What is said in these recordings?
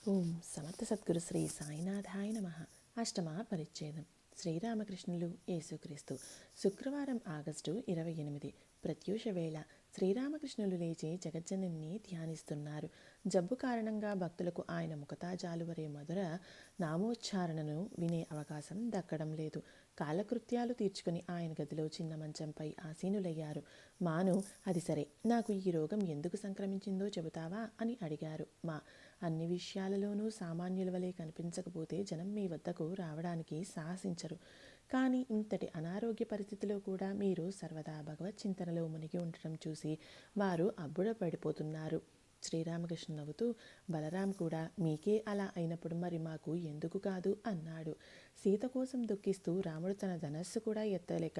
ఓం సమర్థ సద్గురు శ్రీ సాయినాథాయ నమః. అష్టమ పరిచ్ఛేదం. శ్రీరామకృష్ణులు యేసుక్రీస్తు. శుక్రవారం ఆగస్టు 28. ప్రత్యూష వేళ. శ్రీరామకృష్ణులు లేచి జగజ్జనని ధ్యానిస్తున్నారు. జబ్బు కారణంగా భక్తులకు ఆయన ముఖతాజాలు వరే మధుర నామోచ్చారణను వినే అవకాశం దక్కడం లేదు. కాలకృత్యాలు తీర్చుకుని ఆయన గదిలో చిన్న మంచంపై ఆసీనులయ్యారు. మాను, అది సరే, నాకు ఈ రోగం ఎందుకు సంక్రమించిందో చెబుతావా అని అడిగారు. అన్ని విషయాలలోనూ సామాన్యుల వలె కనిపించకపోతే జనం మీ వద్దకు రావడానికి సాహసించరు. కానీ ఇంతటి అనారోగ్య పరిస్థితిలో కూడా మీరు సర్వదా భగవత్ చింతనలో మునిగి ఉండటం చూసి వారు అబ్బుడ పడిపోతున్నారు. శ్రీరామకృష్ణ నవ్వుతూ, బలరాం కూడా మీకే అలా అయినప్పుడు మరి మాకు ఎందుకు కాదు అన్నాడు. సీత కోసం దుఃఖిస్తూ రాముడు తన ధనస్సు కూడా ఎత్తలేక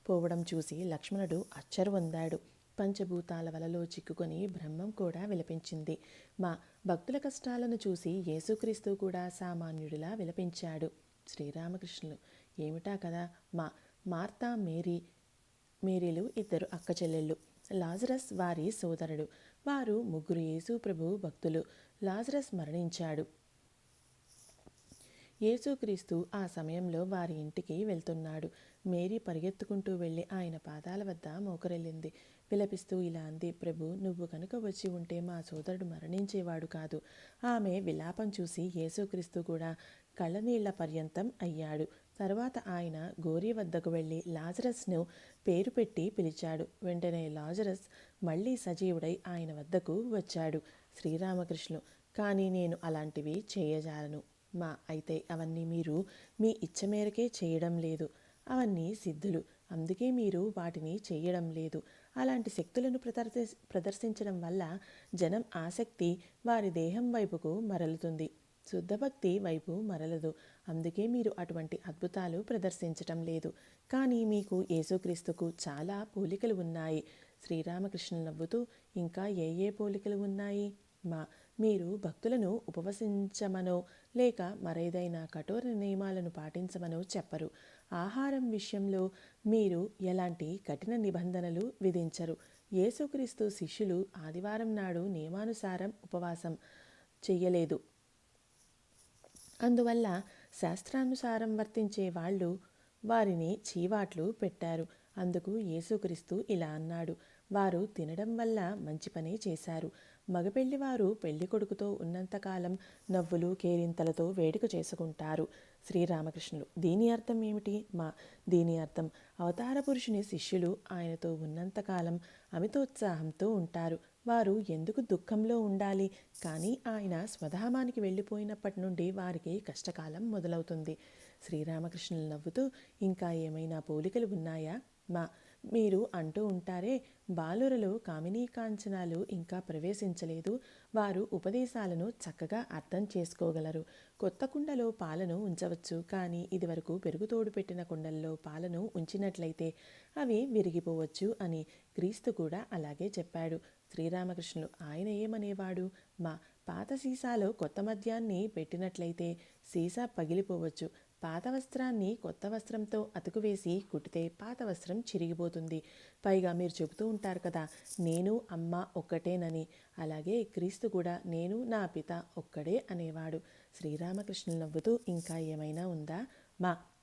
పోవడం చూసి లక్ష్మణుడు అచ్చరువొందాడు. పంచభూతాల వలలో చిక్కుకొని బ్రహ్మం కూడా విలపించింది. భక్తుల కష్టాలను చూసి యేసుక్రీస్తు కూడా సామాన్యుడిలా విలపించాడు. శ్రీరామకృష్ణులు, ఏమిటా కదా? మార్తా మేరీలు ఇద్దరు అక్క చెల్లెళ్ళు. లాజరస్ వారి సోదరుడు. వారు ముగ్గురు యేసు ప్రభు భక్తులు. లాజరస్ మరణించాడు. యేసుక్రీస్తు ఆ సమయంలో వారి ఇంటికి వెళ్తున్నాడు. మేరీ పరిగెత్తుకుంటూ వెళ్ళి ఆయన పాదాల వద్ద మోకరిల్లింది. విలపిస్తూ ఇలా అంది, ప్రభు, నువ్వు కనుక వచ్చి ఉంటే మా సోదరుడు మరణించేవాడు కాదు. ఆమె విలాపం చూసి యేసుక్రీస్తు కూడా కళ్ళనీళ్ల పర్యంతం అయ్యాడు. తర్వాత ఆయన గోరీ వద్దకు వెళ్ళి లాజరస్ను పేరు పెట్టి పిలిచాడు. వెంటనే లాజరస్ మళ్ళీ సజీవుడై ఆయన వద్దకు వచ్చాడు. శ్రీరామకృష్ణులు, కానీ నేను అలాంటివి చేయజాలను. అయితే అవన్నీ మీరు మీ ఇచ్చ మేరకే చేయడం లేదు. అవన్నీ సిద్ధులు, అందుకే మీరు వాటిని చేయడం లేదు. అలాంటి శక్తులను ప్రదర్శించడం వల్ల జనం ఆసక్తి వారి దేహం వైపుకు మరలుతుంది, శుద్ధభక్తి వైపు మరలదు. అందుకే మీరు అటువంటి అద్భుతాలు ప్రదర్శించటం లేదు. కానీ మీకు యేసుక్రీస్తుకు చాలా పోలికలు ఉన్నాయి. శ్రీరామకృష్ణులు నవ్వుతూ, ఇంకా ఏ పోలికలు ఉన్నాయి? మీరు భక్తులను ఉపవసించమనో లేక మరేదైనా కఠోర నియమాలను పాటించమనో చెప్పరు. ఆహారం విషయంలో మీరు ఎలాంటి కఠిన నిబంధనలు విధించరు. యేసుక్రీస్తు శిష్యులు ఆదివారం నాడు నియమానుసారం ఉపవాసం చెయ్యలేదు. అందువల్ల శాస్త్రానుసారం వర్తించే వాళ్ళు వారిని చీవాట్లు పెట్టారు. అందుకు యేసుక్రీస్తు ఇలా అన్నాడు, వారు తినడం వల్ల మంచి పనే చేశారు. మగపెళ్లివారు పెళ్లి కొడుకుతో ఉన్నంతకాలం నవ్వులు కేరింతలతో వేడుక చేసుకుంటారు. శ్రీరామకృష్ణులు, దీని అర్థం ఏమిటి? దీని అర్థం, అవతార పురుషుని శిష్యులు ఆయనతో ఉన్నంతకాలం అమితోత్సాహంతో ఉంటారు. వారు ఎందుకు దుఃఖంలో ఉండాలి? కానీ ఆయన స్వధామానికి వెళ్ళిపోయినప్పటి నుండి వారికి కష్టకాలం మొదలవుతుంది. శ్రీరామకృష్ణులు నవ్వుతూ, ఇంకా ఏమైనా పోలికలు ఉన్నాయా? మీరు అంటూ ఉంటారే, బాలురలో కామినీ కాంచనాలు ఇంకా ప్రవేశించలేదు. వారు ఉపదేశాలను చక్కగా అర్థం చేసుకోగలరు. కొత్త కుండలో పాలను ఉంచవచ్చు, కానీ ఇదివరకు పెరుగుతోడు పెట్టిన కుండల్లో పాలను ఉంచినట్లయితే అవి విరిగిపోవచ్చు అని క్రీస్తు కూడా అలాగే చెప్పాడు. శ్రీరామకృష్ణులు, ఆయన ఏమనేవాడు? పాత సీసాలో కొత్త మద్యాన్ని పెట్టినట్లయితే సీసా పగిలిపోవచ్చు. పాత వస్త్రాన్ని కొత్త వస్త్రంతో అతుకువేసి కుట్టితే పాత వస్త్రం చిరిగిపోతుంది. పైగా మీరు చెబుతూ ఉంటారు కదా, నేను అమ్మ ఒక్కటేనని. అలాగే క్రీస్తు కూడా నేను నా పిత ఒక్కడే అనేవాడు. శ్రీరామకృష్ణులు నవ్వుతూ, ఇంకా ఏమైనా ఉందా?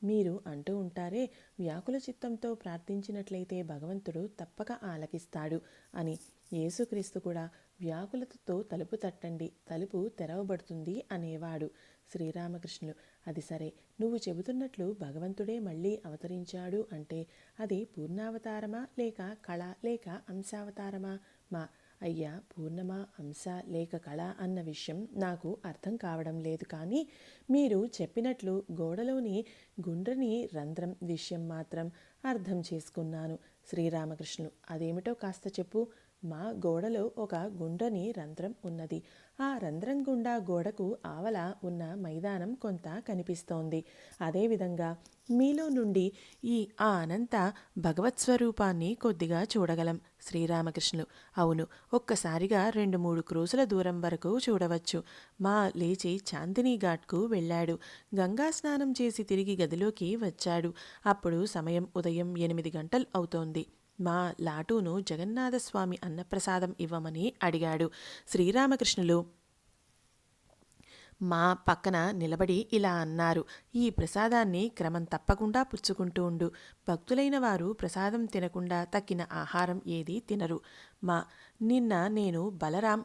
మీరు అంటూ ఉంటారే, వ్యాకుల చిత్తంతో ప్రార్థించినట్లయితే భగవంతుడు తప్పక ఆలకిస్తాడు అని. యేసుక్రీస్తు కూడా వ్యాకులతతో తలుపు తట్టండి, తలుపు తెరవబడుతుంది అనేవాడు. శ్రీరామకృష్ణులు, అది సరే, నువ్వు చెబుతున్నట్లు భగవంతుడే మళ్ళీ అవతరించాడు అంటే అది పూర్ణావతారమా లేక కళ లేక అంశావతారమా? అయ్యా, పూర్ణమా అంశ లేక కళ అన్న విషయం నాకు అర్థం కావడం లేదు. కానీ మీరు చెప్పినట్లు గోడలోని గుండ్రని రంధ్రం విషయం మాత్రం అర్థం చేసుకున్నాను. శ్రీరామకృష్ణులు, అదేమిటో కాస్త చెప్పు. గోడలో ఒక గుండ్రని రంధ్రం ఉన్నది. ఆ రంధ్రం గుండా గోడకు ఆవల ఉన్న మైదానం కొంత కనిపిస్తోంది. అదేవిధంగా మీలో నుండి ఆ అనంత భగవత్ స్వరూపాన్ని కొద్దిగా చూడగలం. శ్రీరామకృష్ణులు, అవును, ఒక్కసారిగా 2-3 క్రోసుల దూరం వరకు చూడవచ్చు. లేచి చాందినీ ఘాట్కు వెళ్ళాడు. గంగా స్నానం చేసి తిరిగి గదిలోకి వచ్చాడు. అప్పుడు సమయం ఉదయం 8 గంటలు అవుతోంది. లాటూను జగన్నాథస్వామి అన్నప్రసాదం ఇవ్వమని అడిగాడు. శ్రీరామకృష్ణులు, మా పక్కన నిలబడి ఇలా అన్నారు. ఈ ప్రసాదాన్ని క్రమం తప్పకుండా పుచ్చుకుంటూ ఉండు. భక్తులైన వారు ప్రసాదం తినకుండా తక్కిన ఆహారం ఏదీ తినరు. మా నిన్న నేను బలరాం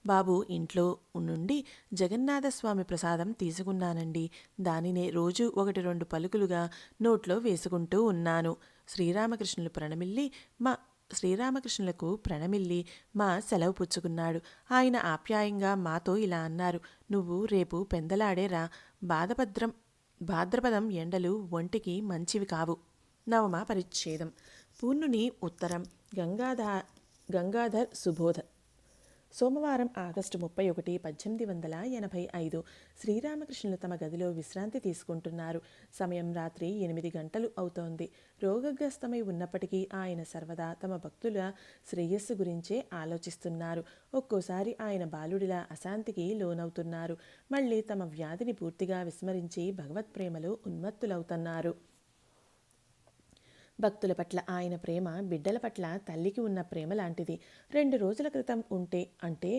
బాబు ఇంట్లో నుండి జగన్నాథస్వామి ప్రసాదం తీసుకున్నానండి. దానినే రోజు 1-2 పలుకులుగా నోట్లో వేసుకుంటూ ఉన్నాను. శ్రీరామకృష్ణులకు ప్రణమిల్లి మా సెలవు పుచ్చుకున్నాడు. ఆయన ఆప్యాయంగా మాతో ఇలా అన్నారు. నువ్వు రేపు పెందలాడేరా. భాద్రపదం ఎండలు ఒంటికి మంచివి కావు. నవమ పరిచ్ఛేదం. పూర్ణుని ఉత్తరం. గంగాధర్ సుబోధ. సోమవారం ఆగస్టు 31, 1885. శ్రీరామకృష్ణులు తమ గదిలో విశ్రాంతి తీసుకుంటున్నారు. సమయం రాత్రి 8 గంటలు అవుతోంది. రోగగ్రస్తమై ఉన్నప్పటికీ ఆయన సర్వదా తమ భక్తుల శ్రేయస్సు గురించే ఆలోచిస్తున్నారు. ఒక్కోసారి ఆయన బాలుడిలా అశాంతికి లోనవుతున్నారు. మళ్ళీ తమ వ్యాధిని పూర్తిగా విస్మరించి భగవత్ప్రేమలో ఉన్మత్తులవుతున్నారు. భక్తుల పట్ల ఆయన ప్రేమ బిడ్డల పట్ల తల్లికి ఉన్న ప్రేమ లాంటిది. 2 రోజుల క్రితం అంటే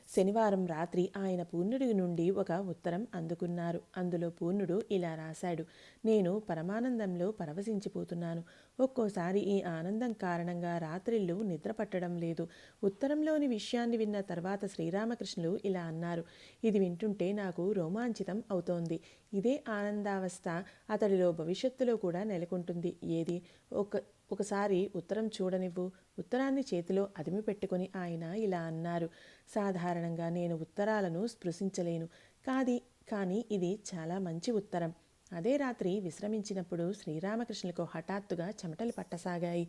శనివారం రాత్రి ఆయన పూర్ణుడి నుండి ఒక ఉత్తరం అందుకున్నారు. అందులో పూర్ణుడు ఇలా రాశాడు. నేను పరమానందంలో పరవశించిపోతున్నాను. ఒక్కోసారి ఈ ఆనందం కారణంగా రాత్రిళ్ళు నిద్ర పట్టడం లేదు. ఉత్తరంలోని విషయాన్ని విన్న తర్వాత శ్రీరామకృష్ణులు ఇలా అన్నారు. ఇది వింటుంటే నాకు రోమాంచితం అవుతోంది. ఇదే ఆనందావస్థ అతడిలో భవిష్యత్తులో కూడా నెలకొంటుంది. ఏది ఒకసారి ఉత్తరం చూడనివ్వు. ఉత్తరాన్ని చేతిలో అదిమి పెట్టుకుని ఆయన ఇలా అన్నారు. సాధారణంగా నేను ఉత్తరాలను స్పృశించలేను. కానీ ఇది చాలా మంచి ఉత్తరం. అదే రాత్రి విశ్రమించినప్పుడు శ్రీరామకృష్ణులకు హఠాత్తుగా చెమటలు పట్టసాగాయి.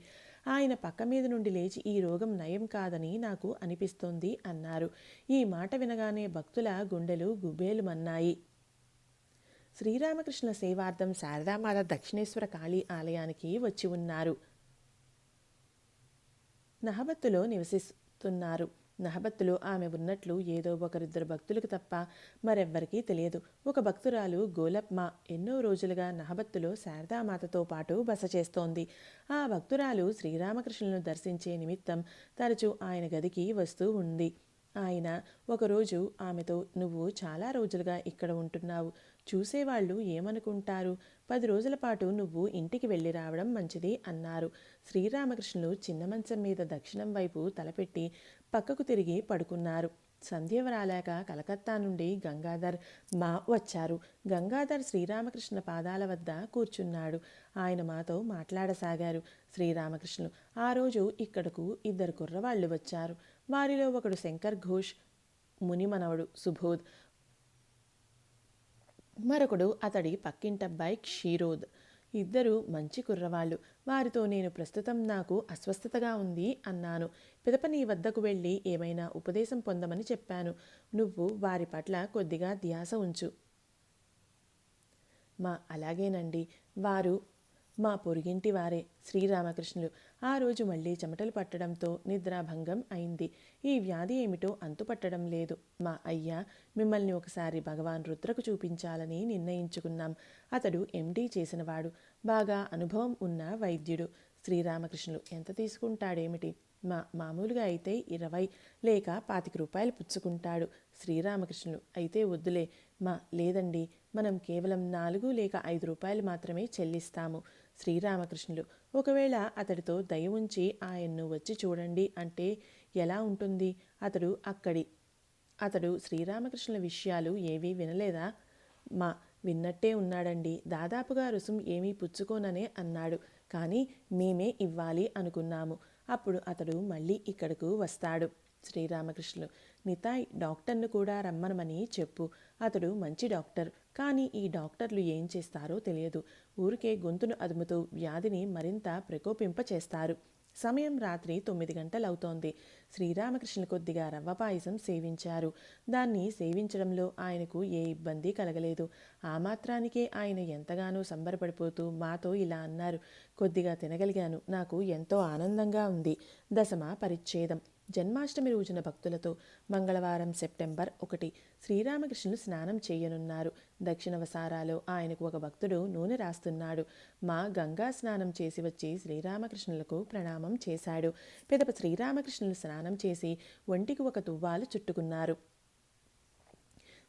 ఆయన పక్క మీద నుండి లేచి ఈ రోగం నయం కాదని నాకు అనిపిస్తోంది అన్నారు. ఈ మాట వినగానే భక్తుల గుండెలు గుబేలుమన్నాయి. శ్రీరామకృష్ణ సేవార్థం శారదామాత దక్షిణేశ్వర కాళీ ఆలయానికి వచ్చి ఉన్నారు. నహబత్తులో నివసిస్తున్నారు. నహబత్తులో ఆమె ఉన్నట్లు ఏదో 1-2 భక్తులకు తప్ప మరెవ్వరికీ తెలియదు. ఒక భక్తురాలు గోలప్మ ఎన్నో రోజులుగా నహబత్తులో శారదామాతతో పాటు బస చేస్తోంది. ఆ భక్తురాలు శ్రీరామకృష్ణులను దర్శించే నిమిత్తం తరచూ ఆయన గదికి వస్తూ ఉంది. ఆయన ఒకరోజు ఆమెతో, నువ్వు చాలా రోజులుగా ఇక్కడ ఉంటున్నావు. చూసేవాళ్ళు ఏమనుకుంటారు? 10 రోజుల పాటు నువ్వు ఇంటికి వెళ్ళి రావడం మంచిది అన్నారు. శ్రీరామకృష్ణులు చిన్న మంచం మీద దక్షిణం వైపు తలపెట్టి పక్కకు తిరిగి పడుకున్నారు. సంధ్యవరాలాక కలకత్తా నుండి గంగాధర్ వచ్చారు. గంగాధర్ శ్రీరామకృష్ణ పాదాల వద్ద కూర్చున్నాడు. ఆయన మాతో మాట్లాడసాగారు. శ్రీరామకృష్ణులు, ఆ రోజు ఇక్కడకు 2 కుర్రవాళ్లు వచ్చారు. వారిలో ఒకడు శంకర్ ఘోష్ మునిమనవడు సుబోధ్, మరొకడు అతడి పక్కింటబ్బాయి క్షీరోద్. 2 మంచి కుర్రవాళ్ళు. వారితో నేను ప్రస్తుతం నాకు అస్వస్థతగా ఉంది అన్నాను. పిదప నీ వద్దకు వెళ్ళి ఏమైనా ఉపదేశం పొందమని చెప్పాను. నువ్వు వారి పట్ల కొద్దిగా ధ్యాస ఉంచు. అలాగేనండి. వారు మా పొరుగింటి వారే. శ్రీరామకృష్ణులు, ఆ రోజు మళ్ళీ చెమటలు పట్టడంతో నిద్రాభంగం అయింది. ఈ వ్యాధి ఏమిటో అంతుపట్టడం లేదు. అయ్యా, మిమ్మల్ని ఒకసారి భగవాన్ రుద్రకు చూపించాలని నిర్ణయించుకున్నాం. అతడు MD చేసినవాడు, బాగా అనుభవం ఉన్న వైద్యుడు. శ్రీరామకృష్ణులు, ఎంత తీసుకుంటాడేమిటి? మామూలుగా అయితే 20 లేక 25 రూపాయలు పుచ్చుకుంటాడు. శ్రీరామకృష్ణులు, అయితే వద్దులే. లేదండి, మనం కేవలం 4 లేక 5 రూపాయలు మాత్రమే చెల్లిస్తాము. శ్రీరామకృష్ణులు, ఒకవేళ అతడితో దయ ఉంచి ఆయన్ను వచ్చి చూడండి అంటే ఎలా ఉంటుంది? అతడు శ్రీరామకృష్ణుల విషయాలు ఏవీ వినలేదా? విన్నట్టే ఉన్నాడండి. దాదాపుగా రుసుం ఏమీ పుచ్చుకోననే అన్నాడు. కానీ మేమే ఇవ్వాలి అనుకున్నాము. అప్పుడు అతడు మళ్ళీ ఇక్కడకు వస్తాడు. శ్రీరామకృష్ణులు, నితాయ్, డాక్టర్ను కూడా రమ్మనమని చెప్పు. అతడు మంచి డాక్టర్. కానీ ఈ డాక్టర్లు ఏం చేస్తారో తెలియదు. ఊరికే గొంతును అదుముతూ వ్యాధిని మరింత ప్రకోపింప చేస్తారు. సమయం రాత్రి 9 గంటలవుతోంది. శ్రీరామకృష్ణులు కొద్దిగా రవ్వ పాయసం సేవించారు. దాన్ని సేవించడంలో ఆయనకు ఏ ఇబ్బంది కలగలేదు. ఆ మాత్రానికే ఆయన ఎంతగానో సంబరపడిపోతూ మాతో ఇలా అన్నారు. కొద్దిగా తినగలిగాను. నాకు ఎంతో ఆనందంగా ఉంది. దశమ పరిచ్ఛేదం. జన్మాష్టమి రోజున భక్తులతో. మంగళవారం సెప్టెంబర్ 1. శ్రీరామకృష్ణులు స్నానం చేయనున్నారు. దక్షిణ వసారాలో ఆయనకు ఒక భక్తుడు నూనె రాస్తున్నాడు. గంగా స్నానం చేసి వచ్చి శ్రీరామకృష్ణులకు ప్రణామం చేశాడు. పిదప శ్రీరామకృష్ణులు స్నానం చేసి ఒంటికి ఒక తువ్వాలు చుట్టుకున్నారు.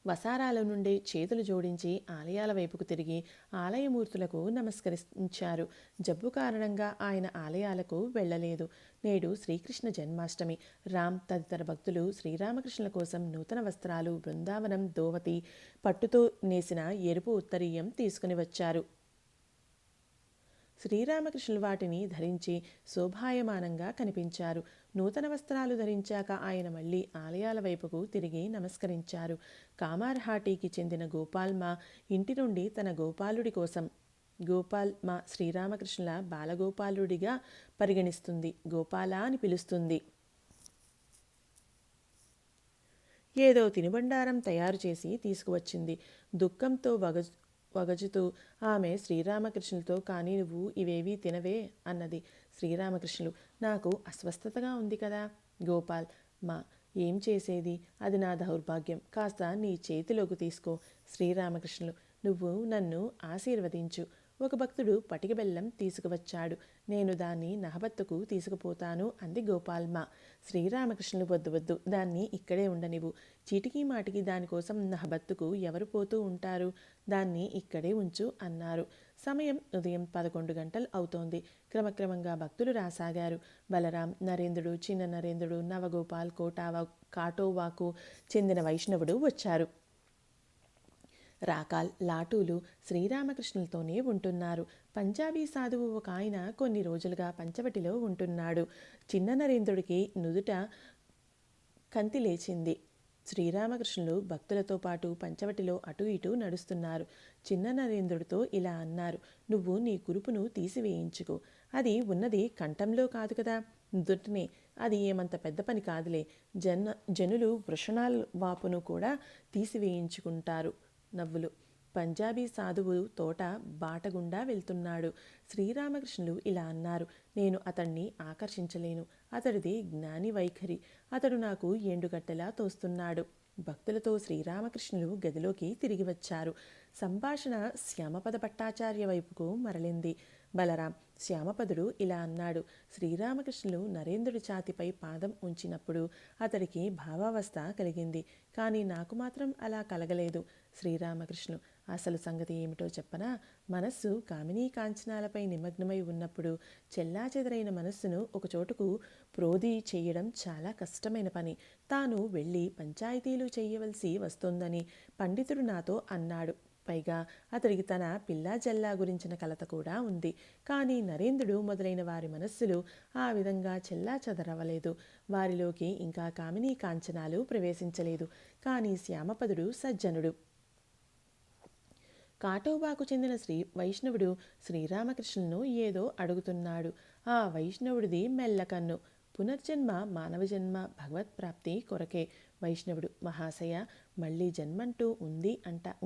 వసారాల నుండి చేతులు జోడించి ఆలయాల వైపుకు తిరిగి ఆలయమూర్తులకు నమస్కరించారు. జబ్బు కారణంగా ఆయన ఆలయాలకు వెళ్ళలేదు. నేడు శ్రీకృష్ణ జన్మాష్టమి. రామ్ తదితర భక్తులు శ్రీరామకృష్ణుల కోసం నూతన వస్త్రాలు, బృందావనం దోవతి, పట్టుతో నేసిన ఎరుపు ఉత్తరీయం తీసుకుని వచ్చారు. శ్రీరామకృష్ణులు వాటిని ధరించి శోభాయమానంగా కనిపించారు. నూతన వస్త్రాలు ధరించాక ఆయన మళ్ళీ ఆలయాల వైపుకు తిరిగి నమస్కరించారు. కామార్హాటీకి చెందిన గోపాల్మ ఇంటి నుండి తన గోపాలుడి కోసం గోపాల్మ శ్రీరామకృష్ణుల బాలగోపాలుడిగా పరిగణిస్తుంది. గోపాల అని పిలుస్తుంది. ఏదో తినుబండారం తయారు చేసి తీసుకువచ్చింది. దుఃఖంతో వగజుతూ ఆమె శ్రీరామకృష్ణులతో, కానీ నువ్వు ఇవేవీ తినవే అన్నది. శ్రీరామకృష్ణులు, నాకు అస్వస్థతగా ఉంది కదా. గోపాల్, మా ఏం చేసేది, అది నా దౌర్భాగ్యం, కాస్త నీ చేతిలోకి తీసుకో. శ్రీరామకృష్ణులు, నువ్వు నన్ను ఆశీర్వదించు. ఒక భక్తుడు పటిక బెల్లం తీసుకువచ్చాడు. నేను దాన్ని నహబత్తుకు తీసుకుపోతాను అంది గోపాల్మ. శ్రీరామకృష్ణులు, వద్దు వద్దు, దాన్ని ఇక్కడే ఉండనివ్వు. చీటికి మాటికి దానికోసం నహబత్తుకు ఎవరు పోతూ ఉంటారు, దాన్ని ఇక్కడే ఉంచు అన్నారు. సమయం ఉదయం 11 గంటలు అవుతోంది. క్రమక్రమంగా భక్తులు రాసాగారు. బలరాం, నరేంద్రుడు, చిన్న నరేంద్రుడు, నవగోపాల్, కాటోవాకు చెందిన వైష్ణవుడు వచ్చారు. రాకాల్, లాటూలు శ్రీరామకృష్ణులతోనే ఉంటున్నారు. పంజాబీ సాధువు ఒక ఆయన కొన్ని రోజులుగా పంచవటిలో ఉంటున్నాడు. చిన్న నరేంద్రుడికి నుదుట కంతి లేచింది. శ్రీరామకృష్ణులు భక్తులతో పాటు పంచవటిలో అటు ఇటు నడుస్తున్నారు. చిన్న నరేంద్రుడితో ఇలా అన్నారు, నువ్వు నీ కురుపును తీసివేయించుకో. అది ఉన్నది కంఠంలో కాదు కదా, నుదుటనే. అది ఏమంత పెద్ద పని కాదులే. జనులు వృషణాల వాపును కూడా తీసివేయించుకుంటారు. నవ్వులు. పంజాబీ సాధువు తోట బాటగుండా వెళ్తున్నాడు. శ్రీరామకృష్ణులు ఇలా అన్నారు, నేను అతన్ని ఆకర్షించలేను. అతడిది జ్ఞాని వైఖరి. అతడు నాకు ఎండుగట్టెలా తోస్తున్నాడు. భక్తులతో శ్రీరామకృష్ణులు గదిలోకి తిరిగి వచ్చారు. సంభాషణ శ్యామపద భట్టాచార్య వైపుకు మరలింది. బలరాం, శ్యామపదుడు ఇలా అన్నాడు, శ్రీరామకృష్ణులు నరేంద్రుడి ఛాతిపై పాదం ఉంచినప్పుడు అతడికి భావావస్థ కలిగింది. కానీ నాకు మాత్రం అలా కలగలేదు. శ్రీరామకృష్ణులు, అసలు సంగతి ఏమిటో చెప్పనా? మనస్సు కామినీ కాంచనాలపై నిమగ్నమై ఉన్నప్పుడు చెల్లాచెదరైన మనస్సును ఒకచోటుకు ప్రోధి చేయడం చాలా కష్టమైన పని. తాను వెళ్ళి పంచాయతీలు చేయవలసి వస్తోందని పండితుడు నాతో అన్నాడు. పైగా అతడికి తన పిల్లా జల్లా గురించిన కలత కూడా ఉంది. కానీ నరేంద్రుడు మొదలైన వారి మనస్సులు ఆ విధంగా చెల్లా చెదరవలేదు. వారిలోకి ఇంకా కామినీ కాంచనాలు ప్రవేశించలేదు. కానీ శ్యామపదుడు సజ్జనుడు. కాటోబాకు చెందిన వైష్ణవుడు శ్రీరామకృష్ణులను ఏదో అడుగుతున్నాడు. ఆ వైష్ణవుడిది మెల్లకన్ను. పునర్జన్మ మానవ జన్మ భగవత్ప్రాప్తి కొరకే. వైష్ణవుడు, మహాశయ, మళ్ళీ జన్మంటూ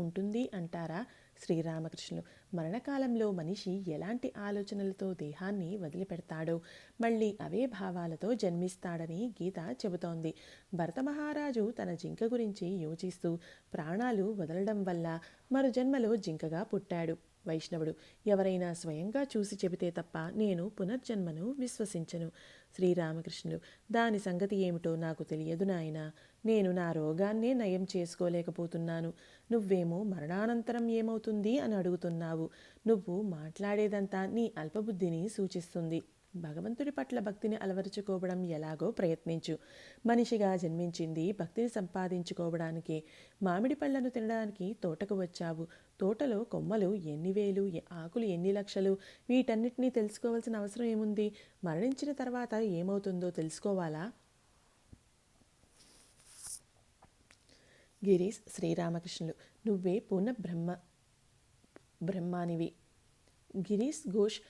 ఉంటుంది అంటారా? శ్రీరామకృష్ణులు, మరణకాలంలో మనిషి ఎలాంటి ఆలోచనలతో దేహాన్ని వదిలిపెడతాడో మళ్ళీ అవే భావాలతో జన్మిస్తాడని గీత చెబుతోంది. భరతమహారాజు తన జింక గురించి యోచిస్తూ ప్రాణాలు వదలడం వల్ల మరు జన్మలో జింకగా పుట్టాడు. వైష్ణవుడు, ఎవరైనా స్వయంగా చూసి చెబితే తప్ప నేను పునర్జన్మను విశ్వసించను. శ్రీరామకృష్ణులు, దాని సంగతి ఏమిటో నాకు తెలియదు నాయనా. నేను నా రోగాన్నే నయం చేసుకోలేకపోతున్నాను. నువ్వేమో మరణానంతరం ఏమవుతుంది అని అడుగుతున్నావు. నువ్వు మాట్లాడేదంతా నీ అల్పబుద్ధిని సూచిస్తుంది. భగవంతుడి పట్ల భక్తిని అలవరుచుకోవడం ఎలాగో ప్రయత్నించు. మనిషిగా జన్మించింది భక్తిని సంపాదించుకోవడానికి. మామిడి పళ్ళను తినడానికి తోటకు వచ్చావు. తోటలో కొమ్మలు ఎన్ని వేలు, ఆకులు ఎన్ని లక్షలు, వీటన్నిటినీ తెలుసుకోవాల్సిన అవసరం ఏముంది? మరణించిన తర్వాత ఏమవుతుందో తెలుసుకోవాలా? గిరీష్, శ్రీరామకృష్ణులు, నువ్వే పూర్ణ బ్రహ్మానివి. గిరీష్ ఘోష్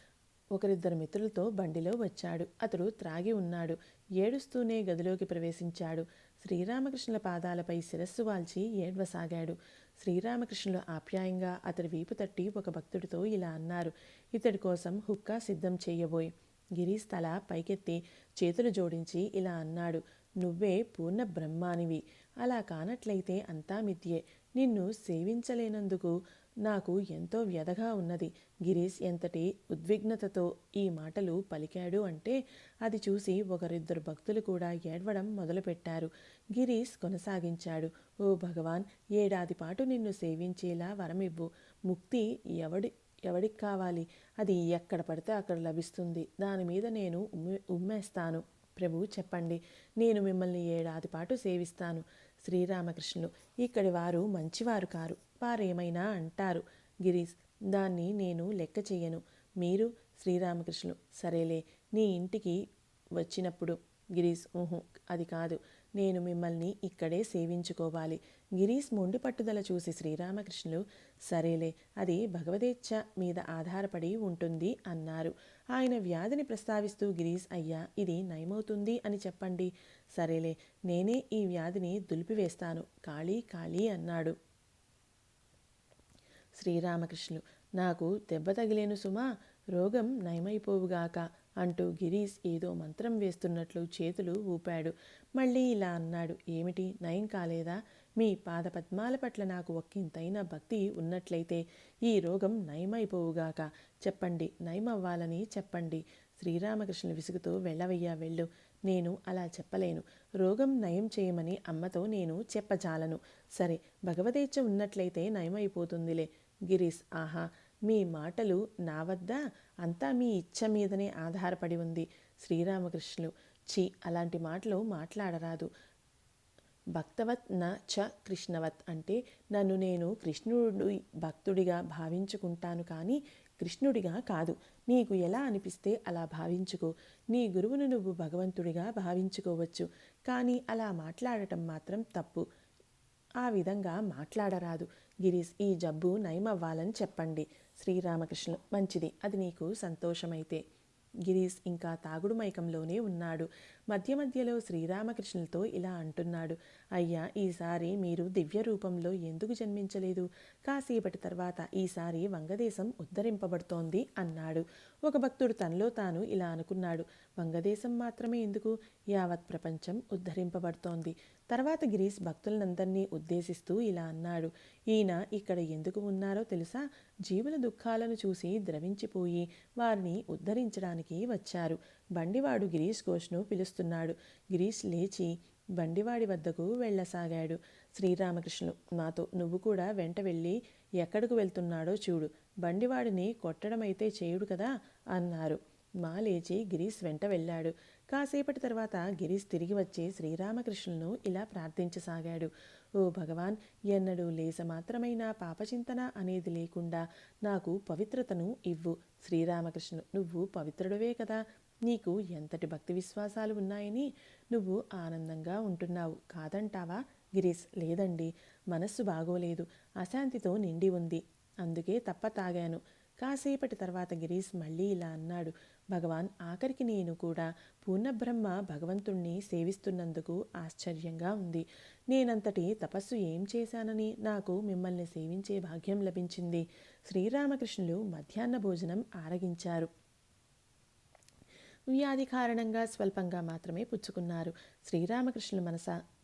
ఒకరిద్దరు మిత్రులతో బండిలో వచ్చాడు. అతడు త్రాగి ఉన్నాడు. ఏడుస్తూనే గదిలోకి ప్రవేశించాడు. శ్రీరామకృష్ణుల పాదాలపై శిరస్సు వాల్చి ఏడ్వసాగాడు. శ్రీరామకృష్ణులు ఆప్యాయంగా అతడి వీపు తట్టి ఒక భక్తుడితో ఇలా అన్నారు, ఇతడి కోసం హుక్కా సిద్ధం చేయబోయి. గిరీష్ తల పైకెత్తి చేతులు జోడించి ఇలా అన్నాడు, నువ్వే పూర్ణ బ్రహ్మానివి. అలా కానట్లయితే అంతా మిథ్యే. నిన్ను సేవించలేనందుకు నాకు ఎంతో వ్యధగా ఉన్నది. గిరీష్ ఎంతటి ఉద్విగ్నతతో ఈ మాటలు పలికాడు అంటే అది చూసి ఒకరిద్దరు భక్తులు కూడా ఏడవడం మొదలుపెట్టారు. గిరీష్ కొనసాగించాడు. ఓ భగవాన్, ఏడాది పాటు నిన్ను సేవించేలా వరమివ్వు. ముక్తి ఎవడికి కావాలి? అది ఎక్కడ పడితే అక్కడ లభిస్తుంది. దాని మీద నేను ఉమ్మేస్తాను. ప్రభు చెప్పండి, నేను మిమ్మల్ని ఏడాది పాటు సేవిస్తాను. శ్రీరామకృష్ణులు, ఇక్కడి వారు మంచివారు కారు. వారేమైనా అంటారు. గిరీష్, దాన్ని నేను లెక్క చెయ్యను. మీరు? శ్రీరామకృష్ణులు, సరేలే, నీ ఇంటికి వచ్చినప్పుడు. గిరీష్, ఊహు, అది కాదు, నేను మిమ్మల్ని ఇక్కడే సేవించుకోవాలి. గిరీష్ మొండి పట్టుదల చూసి శ్రీరామకృష్ణులు, సరేలే, అది భగవదేచ్ఛ మీద ఆధారపడి ఉంటుంది అన్నారు. ఆయన వ్యాధిని ప్రస్తావిస్తూ గిరీష్, అయ్యా, ఇది నయమవుతుంది అని చెప్పండి. సరేలే, నేనే ఈ వ్యాధిని దులిపివేస్తాను. ఖాళీ ఖాళీ అన్నాడు. శ్రీరామకృష్ణులు, నాకు దెబ్బ తగిలేను సుమా, రోగం నయమైపోవుగాక అంటూ గిరీష్ ఏదో మంత్రం వేస్తున్నట్లు చేతులు ఊపాడు. మళ్ళీ ఇలా అన్నాడు, ఏమిటి, నయం కాలేదా? మీ పాదపద్మాల పట్ల నాకు ఒక్కింతైన భక్తి ఉన్నట్లయితే ఈ రోగం నయమైపోవుగాక. చెప్పండి, నయమవ్వాలని చెప్పండి. శ్రీరామకృష్ణులు విసుగుతూ, వెళ్ళవయ్యా వెళ్ళు. నేను అలా చెప్పలేను. రోగం నయం చేయమని అమ్మతో నేను చెప్పజాలను. సరే, భగవదేచ్ఛ ఉన్నట్లయితే నయమైపోతుందిలే. గిరీష్, ఆహా, మీ మాటలు నా వద్ద, అంతా మీ ఇచ్ఛ మీదనే ఆధారపడి ఉంది. శ్రీరామకృష్ణులు, ఛీ, అలాంటి మాటలు మాట్లాడరాదు. భక్తవత్ న చ కృష్ణవత్ అంటే నన్ను నేను కృష్ణుడి భక్తుడిగా భావించుకుంటాను, కానీ కృష్ణుడిగా కాదు. నీకు ఎలా అనిపిస్తే అలా భావించుకో. నీ గురువును నువ్వు భగవంతుడిగా భావించుకోవచ్చు, కానీ అలా మాట్లాడటం మాత్రం తప్పు. ఆ విధంగా మాట్లాడరాదు. గిరీష్, ఈ జబ్బు నయమవ్వాలని చెప్పండి. శ్రీరామకృష్ణులు, మంచిది, అది నీకు సంతోషమైతే. గిరీష్ ఇంకా తాగుడు మైకంలోనే ఉన్నాడు. మధ్య మధ్యలో శ్రీరామకృష్ణులతో ఇలా అంటున్నాడు, అయ్యా, ఈసారి మీరు దివ్య రూపంలో ఎందుకు జన్మించలేదు? కాసేపటి తర్వాత ఈసారి వంగదేశం ఉద్ధరింపబడుతోంది అన్నాడు. ఒక భక్తుడు తనలో తాను ఇలా అనుకున్నాడు, వంగదేశం మాత్రమే ఎందుకు, యావత్ ప్రపంచం ఉద్ధరింపబడుతోంది. తర్వాత గిరీష్ భక్తులందరినీ ఉద్దేశిస్తూ ఇలా అన్నాడు, ఈయన ఇక్కడ ఎందుకు ఉన్నారో తెలుసా? జీవుల దుఃఖాలను చూసి ద్రవించిపోయి వారిని ఉద్ధరించడానికి వచ్చారు. బండివాడు గిరీష్ ఘోష్ను పిలుస్తున్నాడు. గిరీష్ లేచి బండివాడి వద్దకు వెళ్ళసాగాడు. శ్రీరామకృష్ణులు, నాతో నువ్వు కూడా వెంట వెళ్ళి ఎక్కడకు వెళ్తున్నాడో చూడు. బండివాడిని కొట్టడమైతే చేయుడు కదా అన్నారు. మా లేచి గిరీష్ వెంట వెళ్ళాడు. కాసేపటి తర్వాత గిరీష్ తిరిగి వచ్చి శ్రీరామకృష్ణులను ఇలా ప్రార్థించసాగాడు, ఓ భగవాన్, ఎన్నడూ లేస మాత్రమైన పాపచింతన అనేది లేకుండా నాకు పవిత్రతను ఇవ్వు. శ్రీరామకృష్ణులు, నువ్వు పవిత్రుడవే కదా, నీకు ఎంతటి భక్తి విశ్వాసాలు ఉన్నాయని నువ్వు ఆనందంగా ఉంటున్నావు, కాదంటావా? గిరీష్, లేదండి, మనస్సు బాగోలేదు, అశాంతితో నిండి ఉంది, అందుకే తప్ప తాగాను. కాసేపటి తర్వాత గిరీష్ మళ్ళీ ఇలా అన్నాడు, భగవాన్, ఆఖరికి నేను కూడా పూర్ణబ్రహ్మ భగవంతుణ్ణి సేవిస్తున్నందుకు ఆశ్చర్యంగా ఉంది. నేనంతటి తపస్సు ఏం చేశానని నాకు మిమ్మల్ని సేవించే భాగ్యం లభించింది. శ్రీరామకృష్ణులు మధ్యాహ్న భోజనం ఆరగించారు. వ్యాధి కారణంగా స్వల్పంగా మాత్రమే పుచ్చుకున్నారు. శ్రీరామకృష్ణుల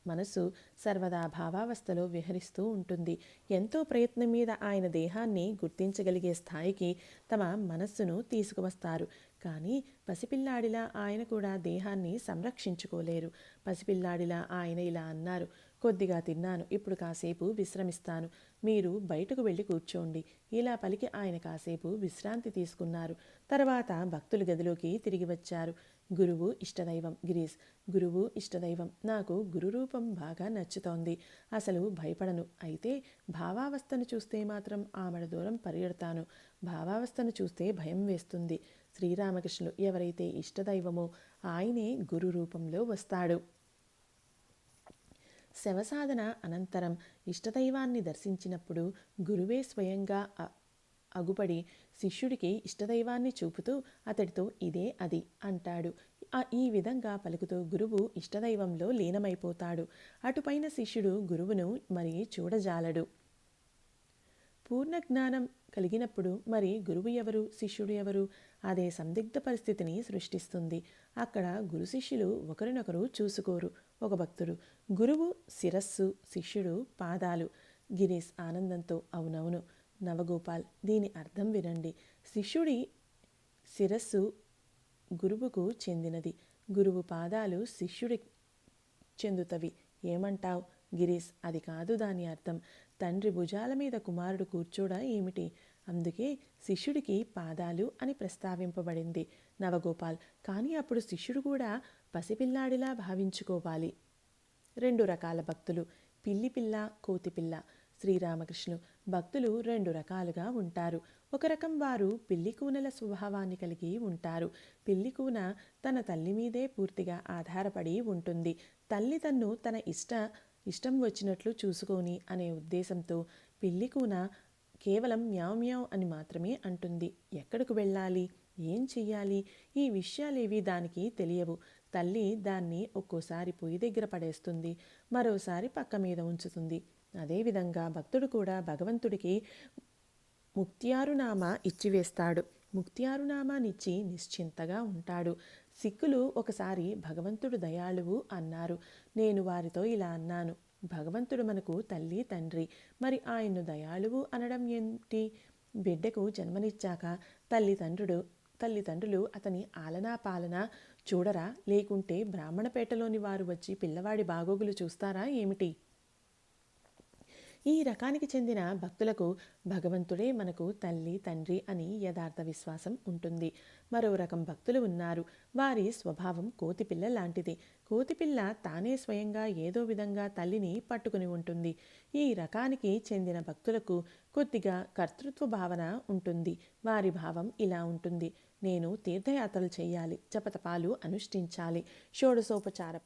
మనసు సర్వదా భావావస్థలో విహరిస్తూ ఉంటుంది. ఎంతో ప్రయత్నం మీద ఆయన దేహాన్ని గుర్తించగలిగే స్థాయికి తమ మనస్సును తీసుకువస్తారు. కానీ పసిపిల్లాడిలా ఆయన కూడా దేహాన్ని సంరక్షించుకోలేరు. పసిపిల్లాడిలా ఆయన ఇలా అన్నారు, కొద్దిగా తిన్నాను, ఇప్పుడు కాసేపు విశ్రమిస్తాను, మీరు బయటకు వెళ్ళి కూర్చోండి. ఇలా పలికి ఆయన కాసేపు విశ్రాంతి తీసుకున్నారు. తర్వాత భక్తుల గదిలోకి తిరిగి వచ్చారు. గురువు ఇష్టదైవం. గిరీష్, గురువు ఇష్టదైవం, నాకు గురురూపం బాగా నచ్చుతోంది. అసలు భయపడను, అయితే భావావస్థను చూస్తే మాత్రం ఆమెడ దూరం పరిగెడతాను. భావావస్థను చూస్తే భయం వేస్తుంది. శ్రీరామకృష్ణులు, ఎవరైతే ఇష్టదైవమో ఆయనే గురు రూపంలో వస్తాడు. శవసాధన అనంతరం ఇష్టదైవాన్ని దర్శించినప్పుడు గురువే స్వయంగా అగుపడి శిష్యుడికి ఇష్టదైవాన్ని చూపుతూ అతడితో ఇదే అది అంటాడు. ఈ విధంగా పలుకుతూ గురువు ఇష్టదైవంలో లీనమైపోతాడు. అటుపైన శిష్యుడు గురువును మరి చూడజాలడు. పూర్ణ జ్ఞానం కలిగినప్పుడు మరి గురువు ఎవరు, శిష్యుడు ఎవరు? అదే సందిగ్ధ పరిస్థితిని సృష్టిస్తుంది. అక్కడ గురు శిష్యులు ఒకరినొకరు చూసుకోరు. ఒక భక్తుడు: గురువు శిరస్సు, శిష్యుడు పాదాలు. గిరీష్ ఆనందంతో: అవునవును నవగోపాల్, దీని అర్థం వినండి. శిష్యుడి శిరస్సు గురువుకు చెందినది, గురువు పాదాలు శిష్యుడి చెందుతవి. ఏమంటావ్ గిరీష్? అది కాదు దాని అర్థం. తండ్రి భుజాల మీద కుమారుడు కూర్చోడా ఏమిటి? అందుకే శిష్యుడికి పాదాలు అని ప్రస్తావింపబడింది. నవగోపాల్: కానీ అప్పుడు శిష్యుడు కూడా పసిపిల్లాడిలా భావించుకోవాలి. 2 రకాల భక్తులు: పిల్లి పిల్ల, కోతి పిల్ల. శ్రీరామకృష్ణులు: భక్తులు 2 రకాలుగా ఉంటారు. ఒక రకం వారు పిల్లి కూనల స్వభావాన్ని కలిగి ఉంటారు. పిల్లి కూన తన తల్లి మీదే పూర్తిగా ఆధారపడి ఉంటుంది. తల్లి తన్ను తన ఇష్టం వచ్చినట్లు చూసుకొని అనే ఉద్దేశంతో పిల్లి కూన కేవలం మ్యావ్ మ్యావ్ అని మాత్రమే అంటుంది. ఎక్కడికి వెళ్ళాలి, ఏం చెయ్యాలి, ఈ విషయాలేవి దానికి తెలియవు. తల్లి దాన్ని ఒక్కోసారి పొయ్యి దగ్గర పడేస్తుంది, మరోసారి పక్క మీద ఉంచుతుంది. అదేవిధంగా భక్తుడు కూడా భగవంతుడికి ముక్త్యారునామా ఇచ్చివేస్తాడు. ముక్త్యారునామానిచ్చి నిశ్చింతగా ఉంటాడు. సిక్కులు ఒకసారి భగవంతుడు దయాళువు అన్నారు. నేను వారితో ఇలా అన్నాను: భగవంతుడు మనకు తల్లి తండ్రి, మరి ఆయన్ను దయాళువు అనడం ఏంటి? బిడ్డకు జన్మనిచ్చాక తల్లిదండ్రులు అతని ఆలనా పాలన చూడరా? లేకుంటే బ్రాహ్మణపేటలోని వారు వచ్చి పిల్లవాడి బాగోగులు చూస్తారా ఏమిటి? ఈ రకానికి చెందిన భక్తులకు భగవంతుడే మనకు తల్లి తండ్రి అని యథార్థ విశ్వాసం ఉంటుంది. మరో రకం భక్తులు ఉన్నారు. వారి స్వభావం కోతిపిల్ల లాంటిది. కోతిపిల్ల తానే స్వయంగా ఏదో విధంగా తల్లిని పట్టుకుని ఉంటుంది. ఈ రకానికి చెందిన భక్తులకు కొద్దిగా కర్తృత్వ భావన ఉంటుంది. వారి భావం ఇలా ఉంటుంది: నేను తీర్థయాత్రలు చేయాలి, జపతపాలు అనుష్ఠించాలి, షోడశోపచార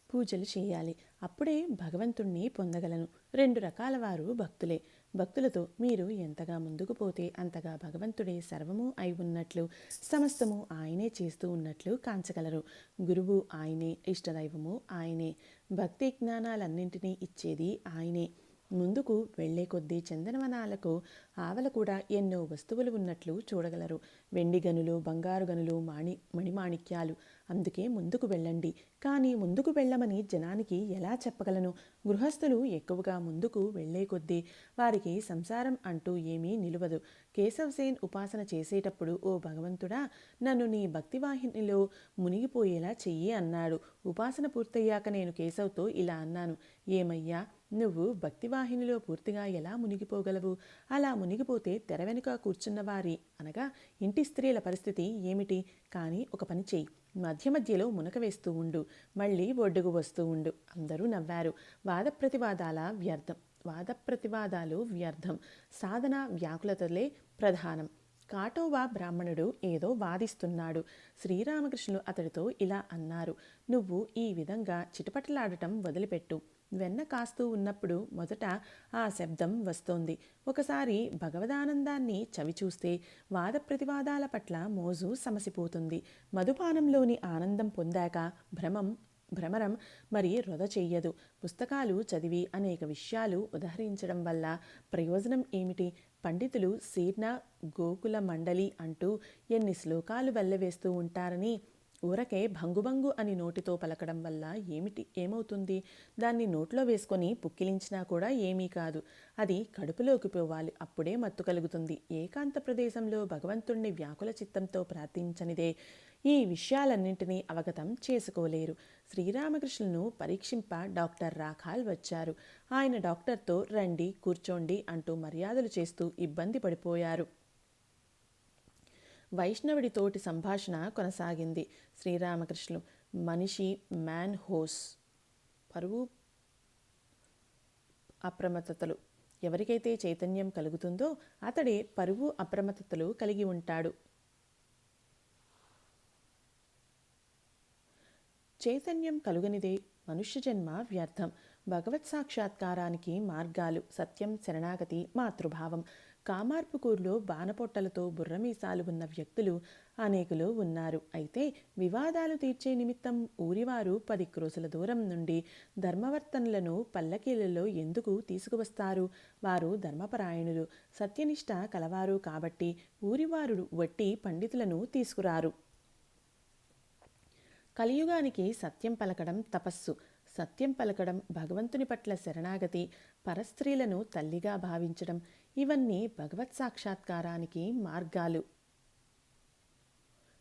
పూజలు చేయాలి, అప్పుడే భగవంతుణ్ణి పొందగలను. 2 రకాల వారు భక్తులే. భక్తులతో మీరు ఎంతగా ముందుకు పోతే అంతగా భగవంతుడే సర్వము అయి ఉన్నట్లు, సమస్తము ఆయనే చేస్తూ ఉన్నట్లు కాంచగలరు. గురువు ఆయనే, ఇష్టదైవము ఆయనే, భక్తి జ్ఞానాలన్నింటినీ ఇచ్చేది ఆయనే. ముందుకు వెళ్లే కొద్దీ చందనవనాలకు ఆవల కూడా ఎన్నో వస్తువులు ఉన్నట్లు చూడగలరు. వెండి గనులు, బంగారు గనులు, మణిమాణిక్యాలు. అందుకే ముందుకు వెళ్ళండి. కానీ ముందుకు వెళ్ళమని జనానికి ఎలా చెప్పగలను? గృహస్థులు ఎక్కువగా ముందుకు వెళ్లే కొద్దీ వారికి సంసారం అంటూ ఏమీ నిలువదు. కేశవసేన్ ఉపాసన చేసేటప్పుడు, ఓ భగవంతుడా, నన్ను నీ భక్తివాహినిలో మునిగిపోయేలా చెయ్యి అన్నాడు. ఉపాసన పూర్తయ్యాక నేను కేశవ్తో ఇలా అన్నాను: ఏమయ్యా, నువ్వు భక్తివాహినిలో పూర్తిగా ఎలా మునిగిపోగలవు? అలా మునిగిపోతే తెర వెనుక కూర్చున్న వారి అనగా ఇంటి స్త్రీల పరిస్థితి ఏమిటి? కానీ ఒక పని చెయ్యి, మధ్య మధ్యలో మునక వేస్తూ ఉండు, మళ్ళీ ఒడ్డుకు వస్తూ ఉండు. అందరూ నవ్వారు. వాదప్రతివాదాలు వ్యర్థం, సాధన వ్యాకులతలే ప్రధానం. కాటోవా బ్రాహ్మణుడు ఏదో వాదిస్తున్నాడు. శ్రీరామకృష్ణులు అతడితో ఇలా అన్నారు: నువ్వు ఈ విధంగా చిటపటలాడటం వదిలిపెట్టు. వెన్న కాస్తూ ఉన్నప్పుడు మొదట ఆ శబ్దం వస్తోంది. ఒకసారి భగవదానందాన్ని చవిచూస్తే వాద ప్రతివాదాల పట్ల మోజు సమసిపోతుంది. మధుపానంలోని ఆనందం పొందాక భ్రమరం మరి వృధ చెయ్యదు. పుస్తకాలు చదివి అనేక విషయాలు ఉదహరించడం వల్ల ప్రయోజనం ఏమిటి? పండితులు శీర్ణ గోకుల మండలి అంటూ ఎన్ని శ్లోకాలు వెల్లవేస్తూ ఉంటారని ఊరకే భంగుభంగు అని నోటితో పలకడం వల్ల ఏమవుతుంది? దాన్ని నోట్లో వేసుకొని పుక్కిలించినా కూడా ఏమీ కాదు. అది కడుపులోకి పోవాలి, అప్పుడే మత్తు కలుగుతుంది. ఏకాంత ప్రదేశంలో భగవంతుణ్ణి వ్యాకుల చిత్తంతో ప్రార్థించనిదే ఈ విషయాలన్నింటినీ అవగతం చేసుకోలేరు. శ్రీరామకృష్ణులను పరీక్షింప డాక్టర్ రాఖాల్ వచ్చారు. ఆయన డాక్టర్తో రండి, కూర్చోండి అంటూ మర్యాదలు చేస్తూ ఇబ్బంది పడిపోయారు. వైష్ణవుడితోటి సంభాషణ కొనసాగింది. శ్రీరామకృష్ణులు: మనిషి మ్యాన్ హోస్, పరువు అప్రమత్తతలు. ఎవరికైతే చైతన్యం కలుగుతుందో అతడే పరువు అప్రమత్తతలు కలిగి ఉంటాడు. చైతన్యం కలుగనిదే మనుష్య జన్మ వ్యర్థం. భగవత్ సాక్షాత్కారానికి మార్గాలు: సత్యం, శరణాగతి, మాతృభావం. కామార్పుకూరులో బాణపొట్టలతో బుర్రమీసాలు ఉన్న వ్యక్తులు అనేకులు ఉన్నారు. అయితే వివాదాలు తీర్చే నిమిత్తం ఊరివారు 10 క్రోసుల దూరం నుండి ధర్మవర్తనులను పల్లకీలలో ఎందుకు తీసుకువస్తారు? వారు ధర్మపరాయణులు, సత్యనిష్ట కలవారు కాబట్టి ఊరివారు వట్టి పండితులను తీసుకురారు. కలియుగానికి సత్యం పలకడం తపస్సు, సత్యం పలకడం భగవంతుని పట్ల శరణాగతి, పరస్త్రీలను తల్లిగా భావించడం, ఇవన్నీ భగవత్ సాక్షాత్కారానికి మార్గాలు.